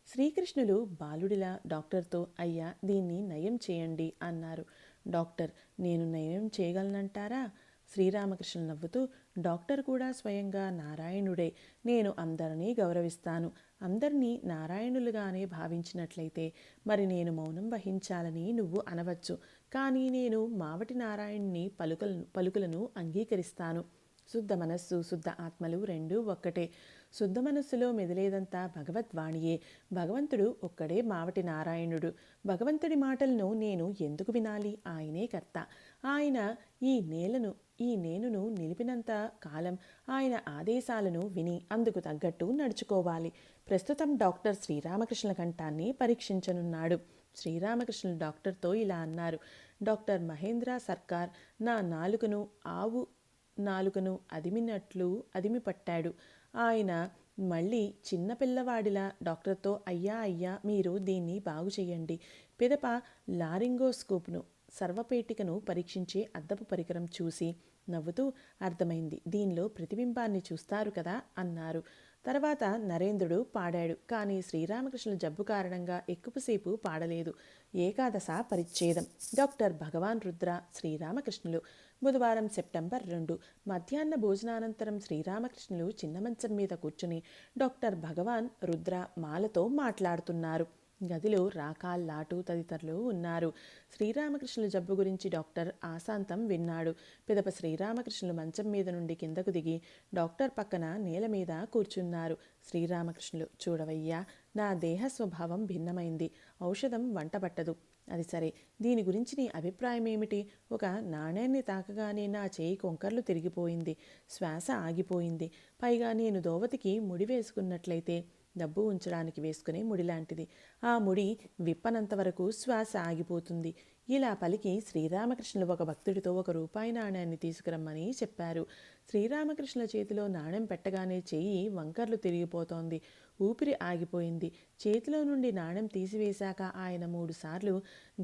శ్రీకృష్ణులు బాలుడిలా డాక్టర్తో, అయ్యా దీన్ని నయం చేయండి అన్నారు. డాక్టర్, నేను నయం చేయగలనంటారా? శ్రీరామకృష్ణులు నవ్వుతూ, డాక్టర్ కూడా స్వయంగా నారాయణుడే. నేను అందరినీ గౌరవిస్తాను. అందరినీ నారాయణులుగానే భావించినట్లయితే మరి నేను మౌనం వహించాలని నువ్వు అనవచ్చు. కానీ నేను మావటి నారాయణుని పలుకులను అంగీకరిస్తాను. శుద్ధ మనస్సు, శుద్ధ ఆత్మలు రెండూ ఒక్కటే. శుద్ధ మనస్సులో మెదిలేదంతా భగవద్వాణియే. భగవంతుడు ఒక్కడే మావటి నారాయణుడు. భగవంతుడి మాటలను నేను ఎందుకు వినాలి? ఆయనే కర్త. ఆయన ఈ నేనును నిలిపినంత కాలం ఆయన ఆదేశాలను విని అందుకు తగ్గట్టు నడుచుకోవాలి. ప్రస్తుతం డాక్టర్ శ్రీరామకృష్ణుల కంఠాన్ని పరీక్షించనున్నాడు. శ్రీరామకృష్ణులు డాక్టర్తో ఇలా అన్నారు. డాక్టర్ మహేంద్ర సర్కార్ నా ఆవు నాలుకను అదిమి పట్టాడు. ఆయన మళ్ళీ చిన్నపిల్లవాడిలా డాక్టర్తో, అయ్యా అయ్యా మీరు దీన్ని బాగు చెయ్యండి. పిదప లారింగోస్కోప్ను, సర్వపేటికను పరీక్షించే అద్దపు పరికరం చూసి నవ్వుతూ, అర్థమైంది, దీనిలో ప్రతిబింబాన్ని చూస్తారు కదా అన్నారు. తర్వాత నరేంద్రుడు పాడాడు. కానీ శ్రీరామకృష్ణుల జబ్బు కారణంగా ఎక్కువసేపు పాడలేదు. ఏకాదశ పరిచ్ఛేదం. డాక్టర్ భగవాన్ రుద్ర, శ్రీరామకృష్ణులు. బుధవారం సెప్టెంబర్ 2. మధ్యాహ్న భోజనానంతరం శ్రీరామకృష్ణులు చిన్న మంచం మీద కూర్చుని డాక్టర్ భగవాన్ రుద్ర మాలతో మాట్లాడుతున్నారు. గదిలో రాకాల్, లాటు తదితరులు ఉన్నారు. శ్రీరామకృష్ణుల జబ్బు గురించి డాక్టర్ ఆశాంతం విన్నాడు. పిదప శ్రీరామకృష్ణులు మంచం మీద నుండి కిందకు దిగి డాక్టర్ పక్కన నేల మీద కూర్చున్నారు. శ్రీరామకృష్ణులు, చూడవయ్యా, నా దేహ స్వభావం భిన్నమైంది. ఔషధం వంటబట్టదు. అది సరే, దీని గురించి నీ అభిప్రాయం ఏమిటి? ఒక నాణ్యాన్ని తాకగానే నా చేయి కొంకర్లు తిరిగిపోయింది, శ్వాస ఆగిపోయింది. పైగా నేను దోవతికి ముడి వేసుకున్నట్లయితే డబ్బు ఉంచడానికి వేసుకునే ముడి లాంటిది. ఆ ముడి విప్పనంత వరకు శ్వాస ఆగిపోతుంది. ఇలా పలికి శ్రీరామకృష్ణులు ఒక భక్తుడితో 1 రూపాయి నాణ్యాన్ని తీసుకురమ్మని చెప్పారు. శ్రీరామకృష్ణుల చేతిలో నాణ్యం పెట్టగానే చెయ్యి వంకర్లు తిరిగిపోతోంది. ఊపిరి ఆగిపోయింది. చేతిలో నుండి నాణ్యం తీసివేశాక ఆయన 3 సార్లు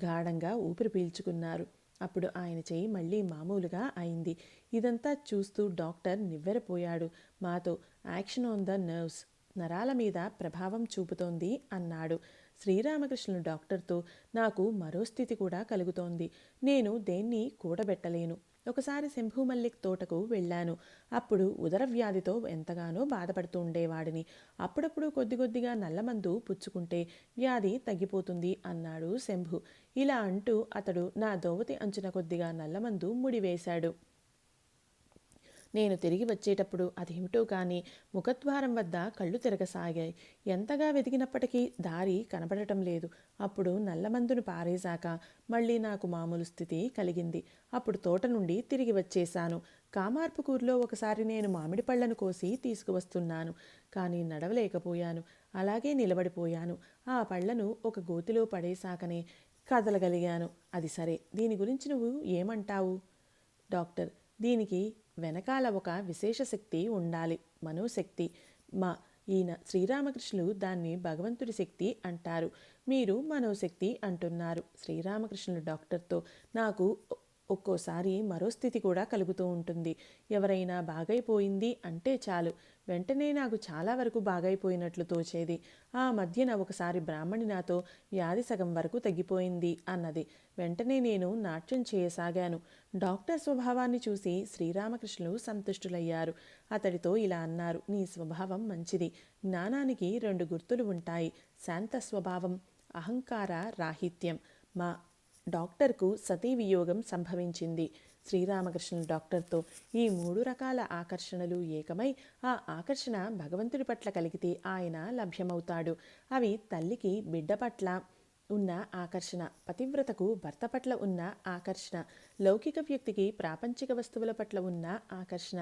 గాఢంగా ఊపిరి పీల్చుకున్నారు. అప్పుడు ఆయన చెయ్యి మళ్ళీ మామూలుగా అయింది. ఇదంతా చూస్తూ డాక్టర్ నివ్వెరపోయాడు. మాతో, యాక్షన్ ఆన్ ద నర్వ్స్, నరాల మీద ప్రభావం చూపుతోంది అన్నాడు. శ్రీరామకృష్ణులు డాక్టర్తో, నాకు మరో స్థితి కూడా కలుగుతోంది. నేను దేన్ని కూడబెట్టలేను. ఒకసారి శంభు మల్లిక్ తోటకు వెళ్ళాను. అప్పుడు ఉదర వ్యాధితో ఎంతగానో బాధపడుతూ ఉండేవాడిని. అప్పుడప్పుడు కొద్దిగా నల్లమందు పుచ్చుకుంటే వ్యాధి తగ్గిపోతుంది అన్నాడు శంభు. ఇలా అంటూ అతడు నా దోవతి అంచున కొద్దిగా నల్లమందు ముడివేశాడు. నేను తిరిగి వచ్చేటప్పుడు అదేమిటో కానీ ముఖద్వారం వద్ద కళ్ళు తిరగసాగాయి. ఎంతగా వెతికినప్పటికీ దారి కనబడటం లేదు. అప్పుడు నల్లమందును పారేశాక మళ్ళీ నాకు మామూలు స్థితి కలిగింది. అప్పుడు తోట నుండి తిరిగి వచ్చేశాను. కామార్పుకూరులో ఒకసారి నేను మామిడి పళ్ళను కోసి తీసుకువస్తున్నాను. కానీ నడవలేకపోయాను. అలాగే నిలబడిపోయాను. ఆ పళ్ళను ఒక గోతిలో పడేశాకనే కదలగలిగాను. అది సరే, దీని గురించి నువ్వు ఏమంటావు? డాక్టర్, దీనికి వెనకాల ఒక విశేష శక్తి ఉండాలి, మనోశక్తి. ఈయన శ్రీరామకృష్ణులు దాన్ని భగవంతుడి శక్తి అంటారు. మీరు మనోశక్తి అంటున్నారు. శ్రీరామకృష్ణులు డాక్టర్తో, నాకు ఒక్కోసారి మరో స్థితి కూడా కలుగుతూ ఉంటుంది. ఎవరైనా బాగైపోయింది అంటే చాలు, వెంటనే నాకు చాలా వరకు బాగైపోయినట్లు తోచేది. ఆ మధ్యన ఒకసారి బ్రాహ్మణి నాతో వ్యాధి సగం వరకు తగ్గిపోయింది అన్నది. వెంటనే నేను నాట్యం చేయసాగాను. డాక్టర్ స్వభావాన్ని చూసి శ్రీరామకృష్ణులు సంతుష్టులయ్యారు. అతడితో ఇలా అన్నారు, నీ స్వభావం మంచిది. జ్ఞానానికి 2 గుర్తులు ఉంటాయి, శాంత స్వభావం, అహంకార రాహిత్యం. మా డాక్టర్కు సతీ వియోగం సంభవించింది. శ్రీరామకృష్ణులు డాక్టర్తో, ఈ 3 రకాల ఆకర్షణలు ఏకమై ఆ ఆకర్షణ భగవంతుడి పట్ల కలిగితే ఆయన లభ్యమవుతాడు. అవి తల్లికి బిడ్డ పట్ల ఉన్న ఆకర్షణ, పతివ్రతకు భర్త పట్ల ఉన్న ఆకర్షణ, లౌకిక వ్యక్తికి ప్రాపంచిక వస్తువుల పట్ల ఉన్న ఆకర్షణ.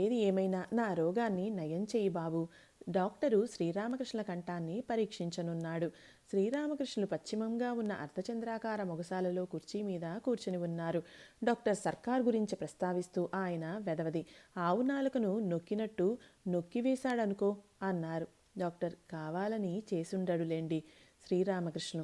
ఏది ఏమైనా నా రోగాన్ని నయం చేయి బాబు. డాక్టరు శ్రీరామకృష్ణుల కంఠాన్ని పరీక్షించనున్నాడు. శ్రీరామకృష్ణులు పశ్చిమంగా ఉన్న అర్ధచంద్రాకార మొగసాలలో కుర్చీ మీద కూర్చుని ఉన్నారు. డాక్టర్ సర్కార్ గురించి ప్రస్తావిస్తూ ఆయన వెదవది, ఆవు నాలుకను నొక్కినట్టు నొక్కివేశాడనుకో అన్నారు. డాక్టర్ కావాలని చేసుండడులేండి. శ్రీరామకృష్ణు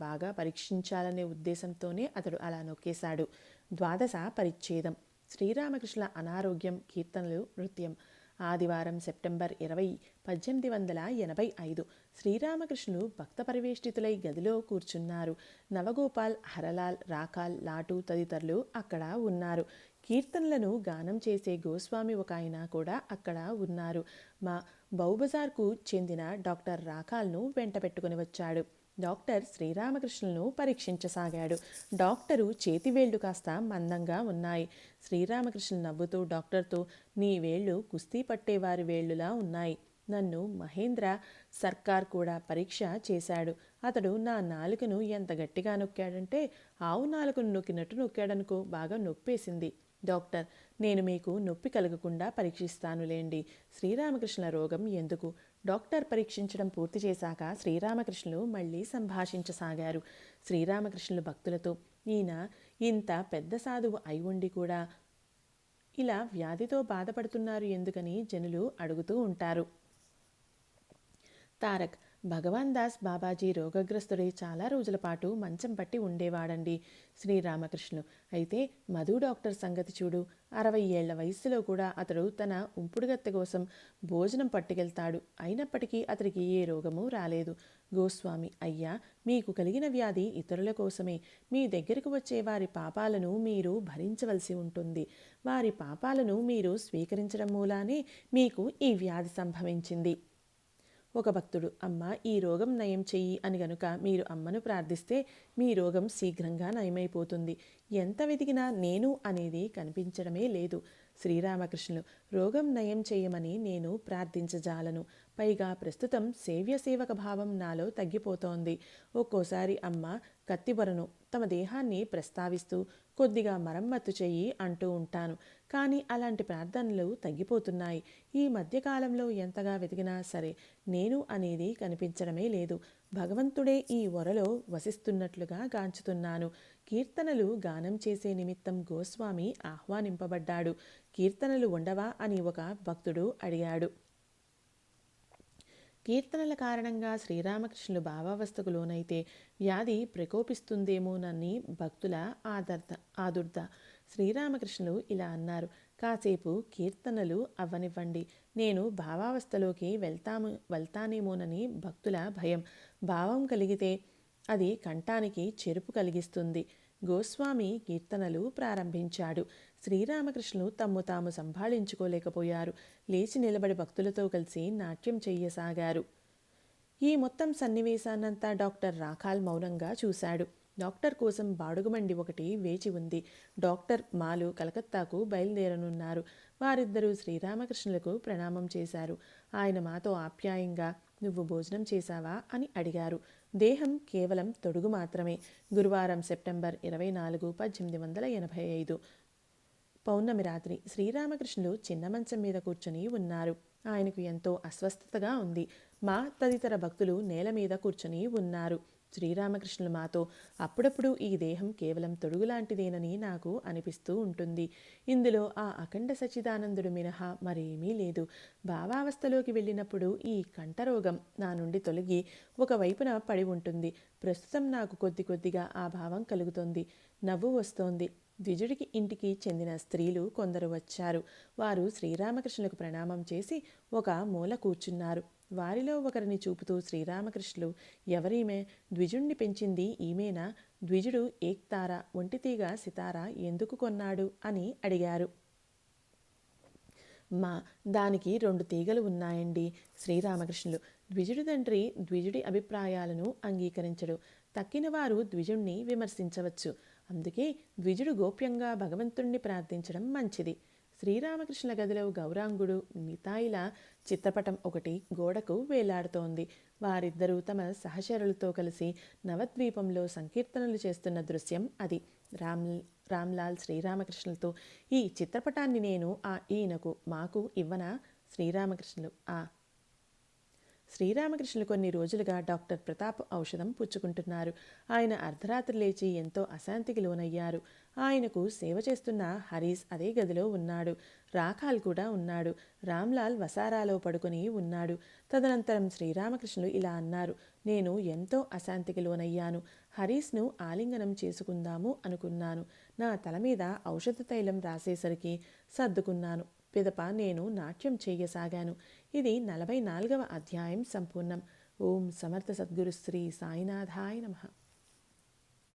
బాగా పరీక్షించాలనే ఉద్దేశంతోనే అతడు అలా నొక్కేశాడు. ద్వాదశ పరిచ్ఛేదం. శ్రీరామకృష్ణుల అనారోగ్యం, కీర్తనలు, నృత్యం. ఆదివారం సెప్టెంబర్ 20, 1885. శ్రీరామకృష్ణులు భక్త పరివేష్టితులై గదిలో కూర్చున్నారు. నవగోపాల్, హరలాల్, రాకాల్, లాటు తదితరులు అక్కడ ఉన్నారు. కీర్తనలను గానం చేసే గోస్వామి ఒక ఆయన కూడా అక్కడ ఉన్నారు. మా బౌబజార్కు చెందిన డాక్టర్ రాకాల్ను వెంట పెట్టుకుని వచ్చాడు. డాక్టర్ శ్రీరామకృష్ణులను పరీక్షించసాగాడు. డాక్టరు చేతివేళ్లు కాస్త మందంగా ఉన్నాయి. శ్రీరామకృష్ణులు నవ్వుతూ డాక్టర్తో, నీ వేళ్లు కుస్తీ పట్టేవారి వేళ్లులా ఉన్నాయి. నన్ను మహేంద్ర సర్కార్ కూడా పరీక్ష చేశాడు. అతడు నా నాలుకను ఎంత గట్టిగా నొక్కాడంటే ఆవు నాలుకను నొక్కినట్టు నొక్కాడనుకో, బాగా నొప్పేసింది. డాక్టర్, నేను మీకు నొప్పి కలగకుండా పరీక్షిస్తానులేండి. శ్రీరామకృష్ణుల రోగం ఎందుకు? డాక్టర్ పరీక్షించడం పూర్తి చేశాక శ్రీరామకృష్ణులు మళ్ళీ సంభాషించసాగారు. శ్రీరామకృష్ణులు భక్తులతో, ఈయన ఇంత పెద్ద సాధువు అయి ఉండి కూడా ఇలా వ్యాధితో బాధపడుతున్నారు ఎందుకని జనులు అడుగుతూ ఉంటారు. తారక్, భగవాన్ దాస్ బాబాజీ రోగగ్రస్తుడై చాలా రోజుల పాటు మంచం పట్టి ఉండేవాడండి. శ్రీరామకృష్ణులు, అయితే మధు డాక్టర్ సంగతి చూడు. 60 ఏళ్ల వయస్సులో కూడా అతడు తన ఉంపుడుగత్తె కోసం భోజనం పట్టుకెళ్తాడు. అయినప్పటికీ అతడికి ఏ రోగమూ రాలేదు. గోస్వామి, అయ్యా, మీకు కలిగిన వ్యాధి ఇతరుల కోసమే. మీ దగ్గరకు వచ్చే వారి పాపాలను మీరు భరించవలసి ఉంటుంది. వారి పాపాలను మీరు స్వీకరించడం మూలానే మీకు ఈ వ్యాధి సంభవించింది. ఒక భక్తుడు, అమ్మ, ఈ రోగం నయం చెయ్యి అని గనుక మీరు అమ్మను ప్రార్థిస్తే మీ రోగం శీఘ్రంగా నయమైపోతుంది. ఎంత వెతికినా నేను అనేది కనిపించడమే లేదు. శ్రీరామకృష్ణులు, రోగం నయం చేయమని నేను ప్రార్థించజాలను. పైగా ప్రస్తుతం సేవక భావం నాలో తగ్గిపోతోంది. ఒక్కోసారి అమ్మ కత్తిబొరను, తమ దేహాన్ని ప్రస్తావిస్తూ కొద్దిగా మరమ్మత్తు చెయ్యి అంటూ ఉంటాను. కానీ అలాంటి ప్రార్థనలు తగ్గిపోతున్నాయి. ఈ మధ్యకాలంలో ఎంతగా వెతికినా సరే నేను అనేది కనిపించడమే లేదు. భగవంతుడే ఈ వరలో వసిస్తున్నట్లుగా గాంచుతున్నాను. కీర్తనలు గానం చేసే నిమిత్తం గోస్వామి ఆహ్వానింపబడ్డాడు. కీర్తనలు ఉండవా అని ఒక భక్తుడు అడిగాడు. కీర్తనల కారణంగా శ్రీరామకృష్ణులు భావావస్థకు లోనైతే వ్యాధి ప్రకోపిస్తుందేమోనని భక్తుల ఆదుర్ద. శ్రీరామకృష్ణులు ఇలా అన్నారు, కాసేపు కీర్తనలు అవ్వనివ్వండి. నేను భావావస్థలోకి వెళ్తానేమోనని భక్తుల భయం. భావం కలిగితే అది కంఠానికి చెరుపు కలిగిస్తుంది. గోస్వామి కీర్తనలు ప్రారంభించాడు. శ్రీరామకృష్ణులు తమ్ము తాము సంభాళించుకోలేకపోయారు. లేచి నిలబడి భక్తులతో కలిసి నాట్యం చెయ్యసాగారు. ఈ మొత్తం సన్నివేశాన్నంతా డాక్టర్ రాకాల్ మౌనంగా చూశాడు. డాక్టర్ కోసం బాడుగుమండి ఒకటి వేచి ఉంది. డాక్టర్ మాలు కలకత్తాకు బయలుదేరనున్నారు. వారిద్దరూ శ్రీరామకృష్ణులకు ప్రణామం చేశారు. ఆయన మాతో ఆప్యాయంగా, నువ్వు భోజనం చేశావా అని అడిగారు. దేహం కేవలం తొడుగు మాత్రమే. గురువారం సెప్టెంబర్ 24, 1885. పౌర్ణమి రాత్రి. శ్రీరామకృష్ణులు చిన్న మంచం మీద కూర్చొని ఉన్నారు. ఆయనకు ఎంతో అస్వస్థతగా ఉంది. మా తదితర భక్తులు నేల మీద కూర్చొని ఉన్నారు. శ్రీరామకృష్ణులు మాతో, అప్పుడప్పుడు ఈ దేహం కేవలం తొడుగులాంటిదేనని నాకు అనిపిస్తూ ఉంటుంది. ఇందులో ఆ అఖండ సచ్చిదానందుడు మినహా మరేమీ లేదు. భావావస్థలోకి వెళ్ళినప్పుడు ఈ కంఠరోగం నా నుండి తొలగి ఒకవైపున పడి ఉంటుంది. ప్రస్తుతం నాకు కొద్దిగా ఆ భావం కలుగుతోంది. నవ్వు వస్తోంది. ద్విజుడికి ఇంటికి చెందిన స్త్రీలు కొందరు వచ్చారు. వారు శ్రీరామకృష్ణులకు ప్రణామం చేసి ఒక మూల కూర్చున్నారు. వారిలో ఒకరిని చూపుతూ శ్రీరామకృష్ణులు, ఎవరీమే? ద్విజుణ్ణి పెంచింది ఈమెనా? ద్విజుడు ఏక్తార, ఒంటితీగ సితారా ఎందుకు కొన్నాడు అని అడిగారు. దానికి 2 తీగలు ఉన్నాయండి. శ్రీరామకృష్ణులు, ద్విజుడి తండ్రి ద్విజుడి అభిప్రాయాలను అంగీకరించడు. తక్కిన వారు ద్విజుణ్ణి విమర్శించవచ్చు. అందుకే ద్విజుడు గోప్యంగా భగవంతుణ్ణి ప్రార్థించడం మంచిది. శ్రీరామకృష్ణుల గదిలో గౌరాంగుడు మితాయిల చిత్రపటం ఒకటి గోడకు వేలాడుతోంది. వారిద్దరూ తమ సహచరులతో కలిసి నవద్వీపంలో సంకీర్తనలు చేస్తున్న దృశ్యం అది. రామ్లాల్ శ్రీరామకృష్ణులతో, ఈ చిత్రపటాన్ని నేను ఈయనకు మాకు ఇవ్వనా? శ్రీరామకృష్ణులు కొన్ని రోజులుగా డాక్టర్ ప్రతాప్ ఔషధం పుచ్చుకుంటున్నారు. ఆయన అర్ధరాత్రి లేచి ఎంతో అశాంతికి లోనయ్యారు. ఆయనకు సేవ చేస్తున్న హరీస్ అదే గదిలో ఉన్నాడు. రాఖాల్ కూడా ఉన్నాడు. రామ్లాల్ వసారాలో పడుకుని ఉన్నాడు. తదనంతరం శ్రీరామకృష్ణులు ఇలా అన్నారు: నేను ఎంతో అశాంతికి లోనయ్యాను. హరీస్ను ఆలింగనం చేసుకుందాము అనుకున్నాను. నా తల మీద ఔషధ తైలం రాసేసరికి సర్దుకున్నాను. పిదప నేను నాట్యం చెయ్యసాగాను. ఇది 44వ అధ్యాయం సంపూర్ణం. ఓం సమర్థ సద్గురు శ్రీ సాయినాథాయ నమః.